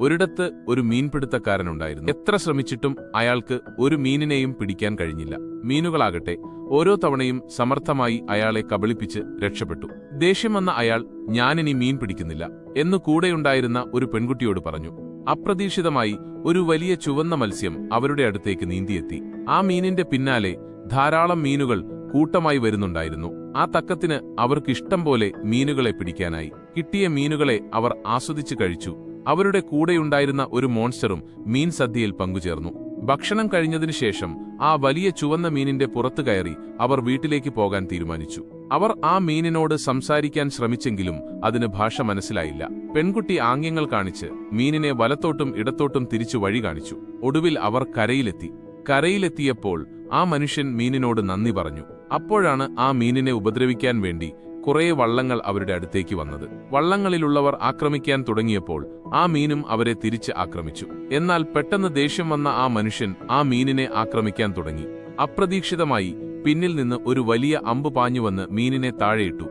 ഒരിടത്ത് ഒരു മീൻപിടുത്തക്കാരനുണ്ടായിരുന്നു. എത്ര ശ്രമിച്ചിട്ടും അയാൾക്ക് ഒരു മീനിനെയും പിടിക്കാൻ കഴിഞ്ഞില്ല. മീനുകളാകട്ടെ ഓരോ തവണയും സമർത്ഥമായി അയാളെ കബളിപ്പിച്ച് രക്ഷപ്പെട്ടു. ദേഷ്യം വന്ന അയാൾ ഞാനിനി മീൻ പിടിക്കുന്നില്ല എന്നു കൂടെയുണ്ടായിരുന്ന ഒരു പെൺകുട്ടിയോട് പറഞ്ഞു. അപ്രതീക്ഷിതമായി ഒരു വലിയ ചുവന്ന മത്സ്യം അവരുടെ അടുത്തേക്ക് നീന്തിയെത്തി. ആ മീനിന്റെ പിന്നാലെ ധാരാളം മീനുകൾ കൂട്ടമായി വരുന്നുണ്ടായിരുന്നു. ആ തക്കത്തിന് അവർക്ക് ഇഷ്ടം പോലെ മീനുകളെ പിടിക്കാനായി. കിട്ടിയ മീനുകളെ അവർ ആസ്വദിച്ചു കഴിച്ചു. അവരുടെ കൂടെയുണ്ടായിരുന്ന ഒരു മോൺസ്റ്ററും മീൻ സദ്യയിൽ പങ്കുചേർന്നു. ഭക്ഷണം കഴിഞ്ഞതിനു ശേഷം ആ വലിയ ചുവന്ന മീനിന്റെ പുറത്തു കയറി അവർ വീട്ടിലേക്ക് പോകാൻ തീരുമാനിച്ചു. അവർ ആ മീനിനോട് സംസാരിക്കാൻ ശ്രമിച്ചെങ്കിലും അതിന് ഭാഷ മനസ്സിലായില്ല. പെൺകുട്ടി ആംഗ്യങ്ങൾ കാണിച്ച് മീനിനെ വലത്തോട്ടും ഇടത്തോട്ടും തിരിച്ചു വഴി കാണിച്ചു. ഒടുവിൽ അവർ കരയിലെത്തിയപ്പോൾ ആ മനുഷ്യൻ മീനിനോട് നന്ദി പറഞ്ഞു. അപ്പോഴാണ് ആ മീനിനെ ഉപദ്രവിക്കാൻ വേണ്ടി കുറേ വള്ളങ്ങൾ അവരുടെ അടുത്തേക്ക് വന്നത്. വള്ളങ്ങളിലുള്ളവർ ആക്രമിക്കാൻ തുടങ്ങിയപ്പോൾ ആ മീനും അവരെ തിരിച്ച് ആക്രമിച്ചു. എന്നാൽ പെട്ടെന്ന് ദേഷ്യം വന്ന ആ മനുഷ്യൻ ആ മീനിനെ ആക്രമിക്കാൻ തുടങ്ങി. അപ്രതീക്ഷിതമായി പിന്നിൽ നിന്ന് ഒരു വലിയ അമ്പ് പാഞ്ഞുവന്ന് മീനിനെ താഴെയിട്ടു.